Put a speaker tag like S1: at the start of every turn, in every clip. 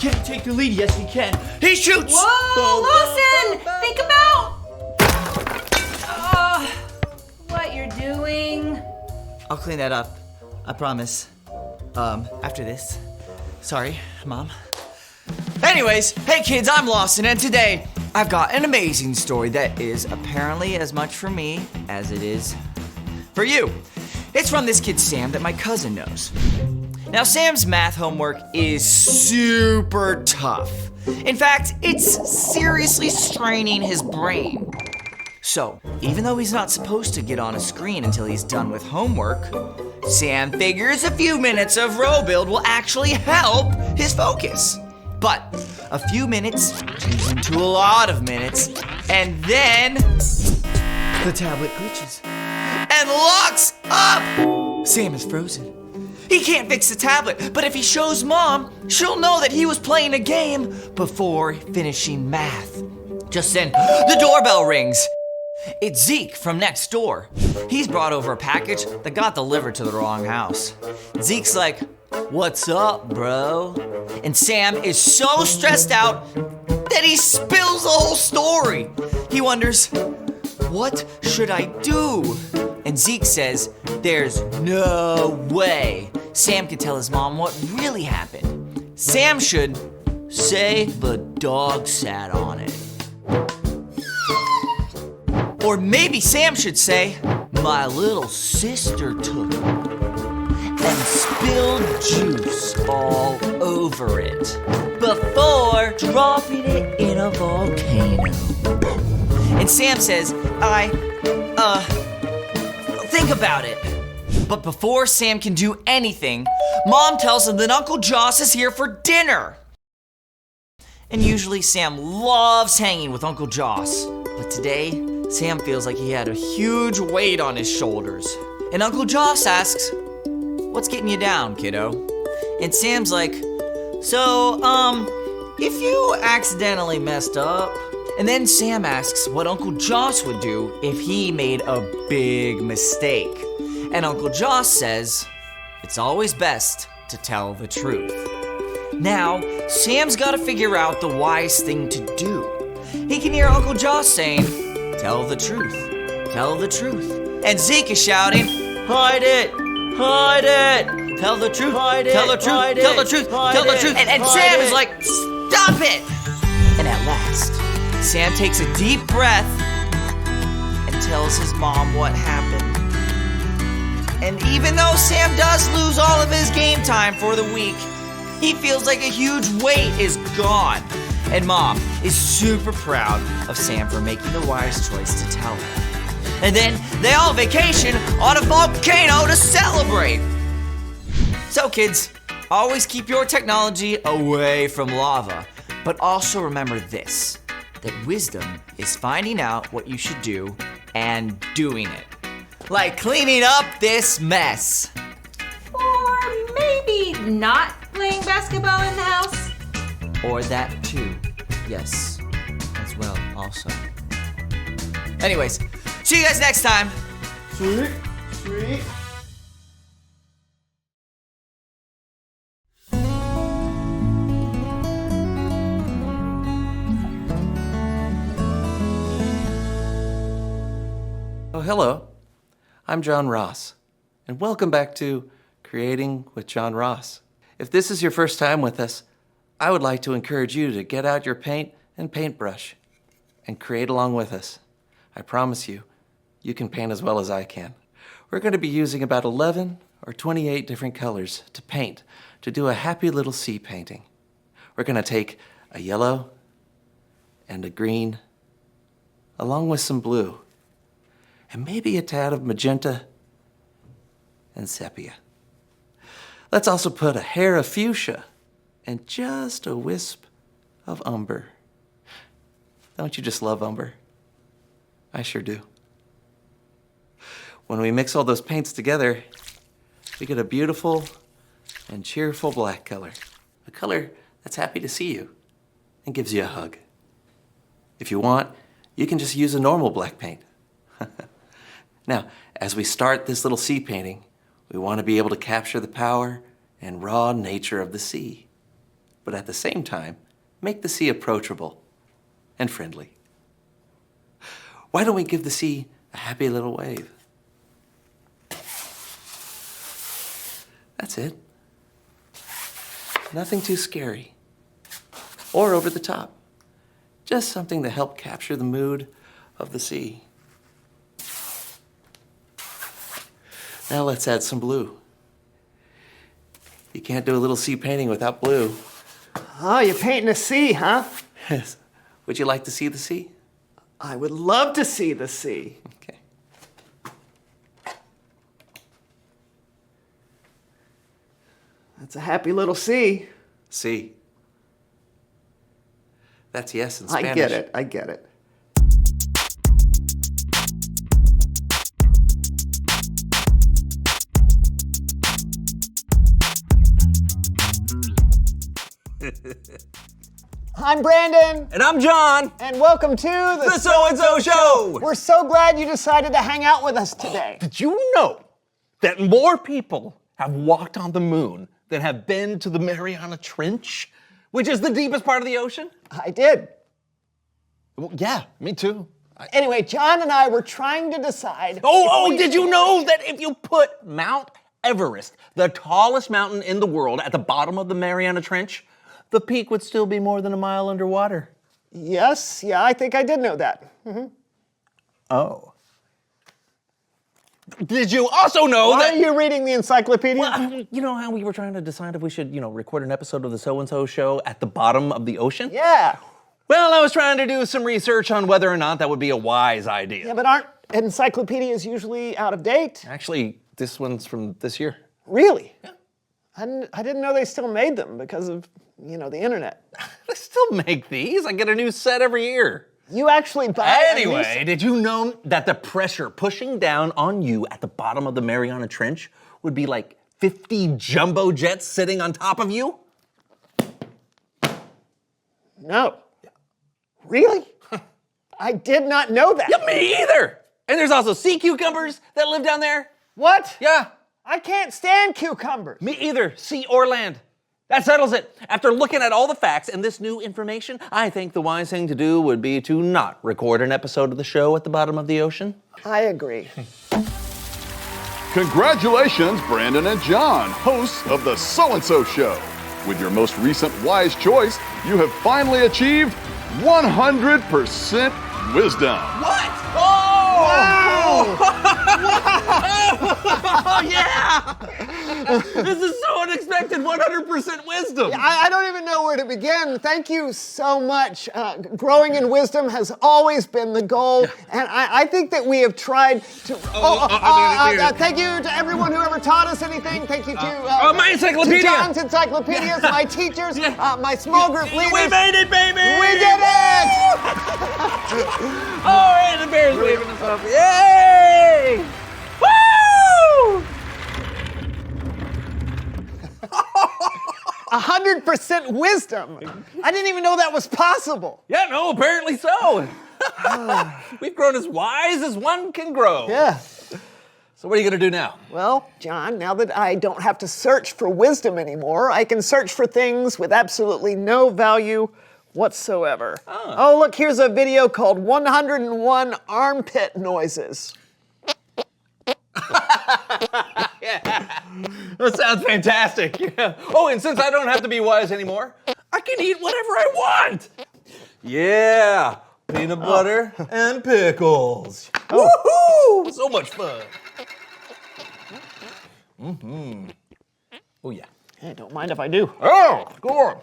S1: Can he take the lead? Yes, he can. He shoots!
S2: Whoa, Lawson! Think about what you're doing.
S1: I'll clean that up. I promise. After this. Sorry, Mom. Anyways, hey kids, I'm Lawson, and today I've got an amazing story that is apparently as much for me as it is for you. It's from this kid Sam that my cousin knows. Now, Sam's math homework is super tough. In fact, it's seriously straining his brain. So, even though he's not supposed to get on a screen until he's done with homework, Sam figures a few minutes of row build will actually help his focus. But a few minutes turns into a lot of minutes, and then the tablet glitches and locks up. Sam is frozen. He can't fix the tablet, but if he shows Mom, she'll know that he was playing a game before finishing math. Just then, the doorbell rings. It's Zeke from next door. He's brought over a package that got delivered to the wrong house. Zeke's like, "What's up, bro?" And Sam is so stressed out that he spills the whole story. He wonders, what should I do? And Zeke says, there's no way Sam could tell his mom what really happened. Sam should say the dog sat on it. Or maybe Sam should say, my little sister took it and spilled juice all over it before dropping it in a volcano. And Sam says, think about it. But before Sam can do anything, Mom tells him that Uncle Joss is here for dinner. And usually Sam loves hanging with Uncle Joss. But today, Sam feels like he had a huge weight on his shoulders. And Uncle Joss asks, what's getting you down, kiddo? And Sam's like, if you accidentally messed up. And then Sam asks what Uncle Joss would do if he made a big mistake. And Uncle Joss says, it's always best to tell the truth. Now, Sam's got to figure out the wise thing to do. He can hear Uncle Joss saying, tell the truth, tell the truth. And Zeke is shouting, hide it, hide it, tell the truth, hide it, tell the truth, tell the truth, tell the truth. And Sam is like, stop it! And at last, Sam takes a deep breath and tells his mom what happened. And even though Sam does lose all of his game time for the week, he feels like a huge weight is gone. And Mom is super proud of Sam for making the wise choice to tell her. And then they all vacation on a volcano to celebrate. So kids, always keep your technology away from lava. But also remember this, that wisdom is finding out what you should do and doing it. Like cleaning up this mess.
S2: Or maybe not playing basketball in the house.
S1: Or that too. Yes, as well, also. Anyways, see you guys next time.
S3: Sweet, sweet.
S4: Oh, hello. I'm John Ross, and welcome back to Creating with John Ross. If this is your first time with us, I would like to encourage you to get out your paint and paintbrush and create along with us. I promise you, you can paint as well as I can. We're going to be using about 11 or 28 different colors to paint to do a happy little sea painting. We're going to take a yellow and a green, along with some blue, and maybe a tad of magenta and sepia. Let's also put a hair of fuchsia and just a wisp of umber. Don't you just love umber? I sure do. When we mix all those paints together, we get a beautiful and cheerful black color. A color that's happy to see you and gives you a hug. If you want, you can just use a normal black paint. Now, as we start this little sea painting, we want to be able to capture the power and raw nature of the sea, but at the same time, make the sea approachable and friendly. Why don't we give the sea a happy little wave? That's it. Nothing too scary or over the top. Just something to help capture the mood of the sea. Now let's add some blue. You can't do a little sea painting without blue.
S3: Oh, you're painting a sea, huh?
S4: Yes. Would you like to see the sea?
S3: I would love to see the sea.
S4: Okay.
S3: That's a happy little sea.
S4: Sea. That's yes in Spanish.
S3: I get it. I'm Brandon,
S5: And I'm John,
S3: and welcome to the
S5: So-and-so Show.
S3: We're so glad you decided to hang out with us today.
S5: Did you know that more people have walked on the moon than have been to the Mariana Trench, which is the deepest part of the ocean?
S3: I did.
S5: Well, yeah, me too.
S3: Anyway, John and I were trying to decide.
S5: Did you know that if you put Mount Everest, the tallest mountain in the world, at the bottom of the Mariana Trench, the peak would still be more than a mile underwater?
S3: Yes, yeah, I think I did know that.
S5: Oh. Did you also know
S3: Why
S5: that...
S3: are you reading the encyclopedia?
S5: Well, you know how we were trying to decide if we should, record an episode of the So-and-so Show at the bottom of the ocean?
S3: Yeah.
S5: Well, I was trying to do some research on whether or not that would be a wise idea.
S3: Yeah, but aren't encyclopedias usually out of date?
S5: Actually, this one's from this year.
S3: Really? Yeah. I didn't know they still made them because of, the internet.
S5: They still make these. I get a new set every year.
S3: You actually buy
S5: Anyway, did you know that the pressure pushing down on you at the bottom of the Mariana Trench would be like 50 jumbo jets sitting on top of you?
S3: No. Really? I did not know that.
S5: Yeah, me either. And there's also sea cucumbers that live down there.
S3: What?
S5: Yeah.
S3: I can't stand cucumbers.
S5: Me either, sea or land. That settles it. After looking at all the facts and this new information, I think the wise thing to do would be to not record an episode of the show at the bottom of the ocean.
S3: I agree.
S6: Congratulations, Brandon and John, hosts of the So-and-so Show. With your most recent wise choice, you have finally achieved 100% wisdom.
S5: What? Oh!
S3: Wow!
S5: Oh, yeah! This is so unexpected, 100% wisdom.
S3: I don't even know where to begin. Thank you so much. Growing in wisdom has always been the goal, and I think that we have tried to... thank you to everyone who ever taught us anything. Thank you to...
S5: my encyclopedia!
S3: To John's encyclopedias, my teachers, my small group leaders.
S5: We made it, baby!
S3: We did it!
S5: Oh, and the bear's waving us off. Yay! Woo!
S3: 100% wisdom. I didn't even know that was possible.
S5: Yeah, no, apparently so. We've grown as wise as one can grow.
S3: Yeah.
S5: So what are you going to do now?
S3: Well, John, now that I don't have to search for wisdom anymore, I can search for things with absolutely no value whatsoever. Oh, look, here's a video called 101 Armpit Noises.
S5: That sounds fantastic. Yeah. Oh, and since I don't have to be wise anymore, I can eat whatever I want. Yeah, peanut butter and pickles. Woohoo! So much fun. Oh, yeah.
S3: Hey, don't mind if I do.
S5: Oh, go on.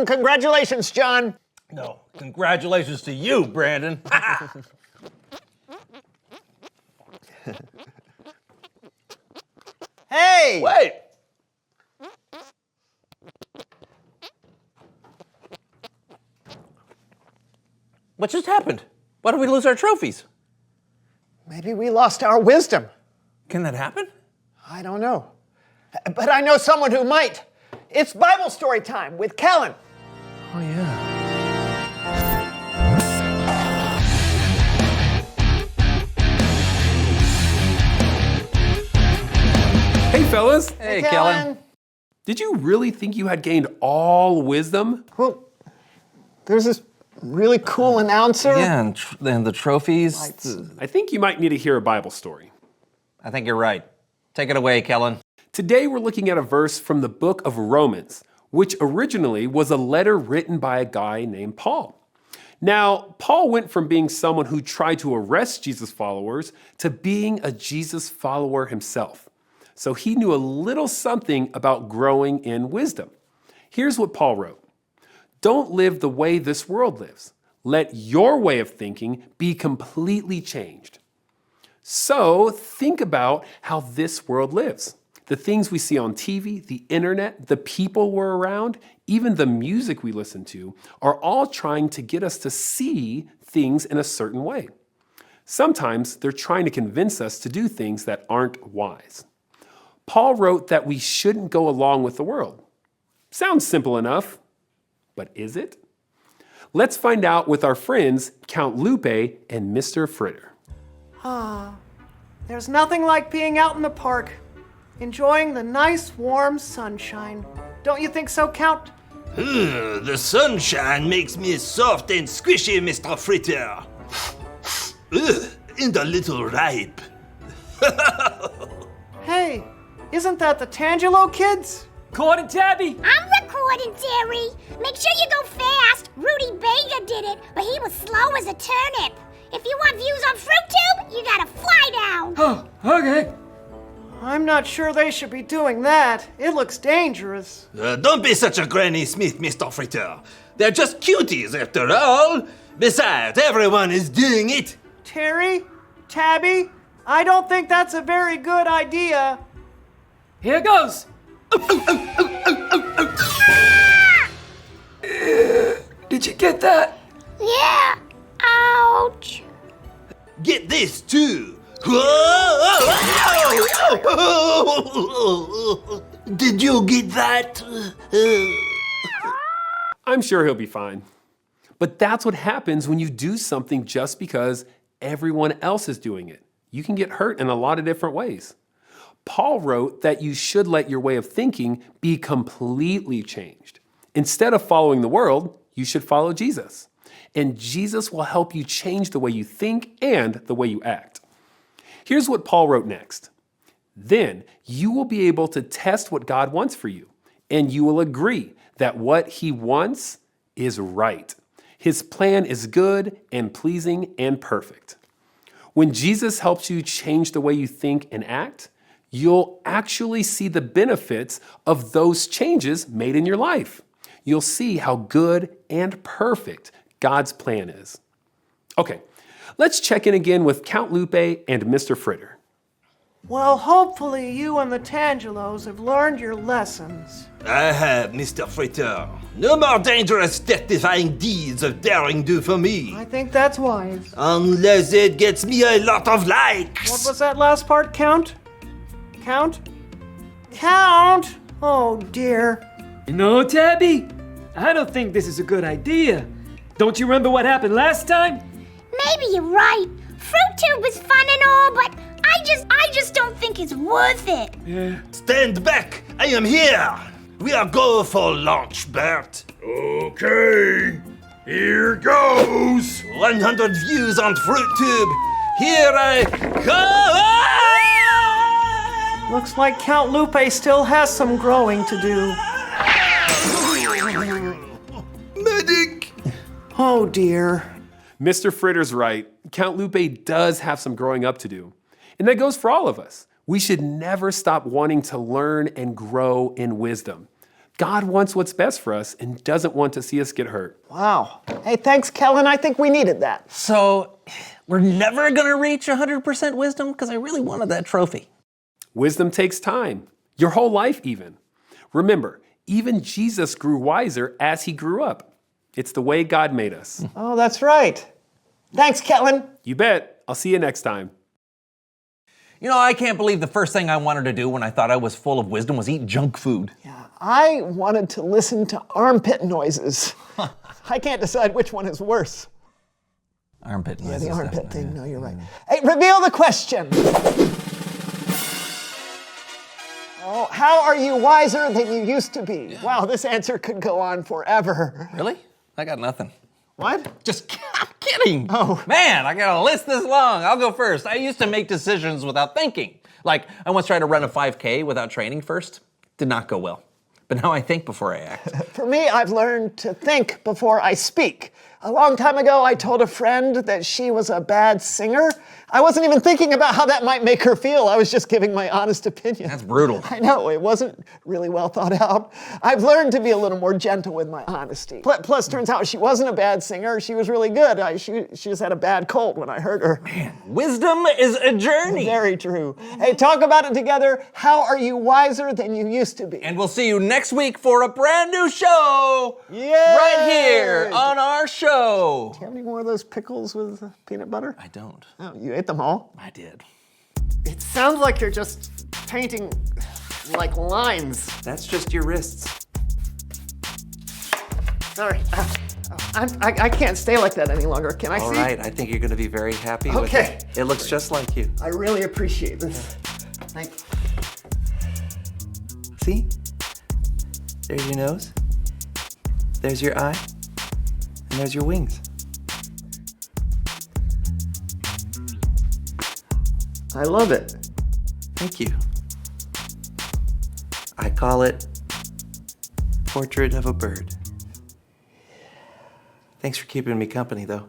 S3: Congratulations, John.
S5: No, congratulations to you, Brandon.
S3: Hey!
S5: Wait! What just happened? Why did we lose our trophies?
S3: Maybe we lost our wisdom.
S5: Can that happen?
S3: I don't know. But I know someone who might. It's Bible story time with Kellen.
S5: Oh, yeah.
S7: Hey, fellas.
S5: Hey, Kellen.
S7: Did you really think you had gained all wisdom?
S3: Well, there's this really cool announcer.
S5: Yeah, and the trophies.
S7: I think you might need to hear a Bible story.
S5: I think you're right. Take it away, Kellen.
S7: Today we're looking at a verse from the book of Romans, which originally was a letter written by a guy named Paul. Now, Paul went from being someone who tried to arrest Jesus followers to being a Jesus follower himself. So he knew a little something about growing in wisdom. Here's what Paul wrote. Don't live the way this world lives. Let your way of thinking be completely changed. So think about how this world lives. The things we see on TV, the internet, the people we're around, even the music we listen to, are all trying to get us to see things in a certain way. Sometimes they're trying to convince us to do things that aren't wise. Paul wrote that we shouldn't go along with the world. Sounds simple enough, but is it? Let's find out with our friends Count Lupe and Mr. Fritter.
S8: There's nothing like being out in the park, enjoying the nice warm sunshine. Don't you think so, Count?
S9: The sunshine makes me soft and squishy, Mr. Fritter. And a little ripe.
S8: Hey, isn't that the Tangelo kids?
S10: Cord and Tabby!
S11: I'm recording, Terry. Make sure you go fast. Rudy Baker did it, but he was slow as a turnip. If you want views on FruitTube, you gotta fly down.
S10: Oh, okay.
S8: I'm not sure they should be doing that. It looks dangerous.
S9: Don't be such a Granny Smith, Mr. Fritter. They're just cuties after all. Besides, everyone is doing it.
S8: Terry? Tabby? I don't think that's a very good idea.
S10: Here goes. Did you get that?
S11: Yeah. Ouch.
S9: Get this too. Did you get that?
S7: I'm sure he'll be fine. But that's what happens when you do something just because everyone else is doing it. You can get hurt in a lot of different ways. Paul wrote that you should let your way of thinking be completely changed. Instead of following the world, you should follow Jesus. And Jesus will help you change the way you think and the way you act. Here's what Paul wrote next. Then you will be able to test what God wants for you, and you will agree that what he wants is right. His plan is good and pleasing and perfect. When Jesus helps you change the way you think and act, you'll actually see the benefits of those changes made in your life. You'll see how good and perfect God's plan is. Okay, let's check in again with Count Lupe and Mr. Fritter.
S8: Well, hopefully you and the Tangelos have learned your lessons.
S9: I have, Mr. Fritter. No more dangerous, death-defying deeds of daring do for me.
S8: I think that's wise.
S9: Unless it gets me a lot of likes.
S8: What was that last part, Count? Count? Count? Oh, dear.
S10: No, Tabby. I don't think this is a good idea. Don't you remember what happened last time?
S11: Maybe you're right. FruitTube is fun and all, but I just don't think it's worth it.
S10: Yeah.
S9: Stand back! I am here! We are go for lunch, Bert.
S6: Okay, here goes.
S9: 100 views on FruitTube. Here I come!
S8: Looks like Count Lupe still has some growing to do.
S9: Medic!
S8: Oh, dear.
S7: Mr. Fritter's right. Count Lupe does have some growing up to do. And that goes for all of us. We should never stop wanting to learn and grow in wisdom. God wants what's best for us and doesn't want to see us get hurt.
S3: Wow. Hey, thanks, Kellen. I think we needed that.
S5: So, we're never gonna reach 100% wisdom? Because I really wanted that trophy.
S7: Wisdom takes time, your whole life even. Remember, even Jesus grew wiser as he grew up. It's the way God made us.
S3: Oh, that's right. Thanks, Kellen.
S7: You bet. I'll see you next time.
S5: You know, I can't believe the first thing I wanted to do when I thought I was full of wisdom was eat junk food.
S3: I wanted to listen to armpit noises. I can't decide which one is worse.
S5: Armpit noises.
S3: Yeah, the armpit thing. No, you're right. Hey, reveal the question. Oh, how are you wiser than you used to be? Yeah. Wow, this answer could go on forever.
S5: Really? I got nothing.
S3: What?
S5: I'm kidding.
S3: Oh.
S5: Man, I got a list this long. I'll go first. I used to make decisions without thinking. Like, I once tried to run a 5K without training first. Did not go well. But now I think before I act.
S3: For me, I've learned to think before I speak. A long time ago, I told a friend that she was a bad singer. I wasn't even thinking about how that might make her feel. I was just giving my honest opinion.
S5: That's brutal.
S3: I know, it wasn't really well thought out. I've learned to be a little more gentle with my honesty. Plus, turns out she wasn't a bad singer. She was really good. She just had a bad cold when I heard her.
S5: Man, wisdom is a journey.
S3: Very true. Hey, talk about it together. How are you wiser than you used to be?
S5: And we'll see you next week for a brand new show.
S3: Yay!
S5: Right here on our show.
S3: Do you have any more of those pickles with peanut butter?
S5: I don't.
S3: Oh, you ate them all?
S5: I did.
S8: It sounds like you're just painting like lines.
S4: That's just your wrists.
S8: Sorry.
S3: I can't stay like that any longer. Can I see?
S4: All right, I think you're going to be very happy with
S3: Okay.
S4: it. It looks just like you.
S3: I really appreciate this. Thank you.
S4: See? There's your nose. There's your eye. And there's your wings.
S3: I love it.
S4: Thank you. I call it Portrait of a Bird. Thanks for keeping me company, though.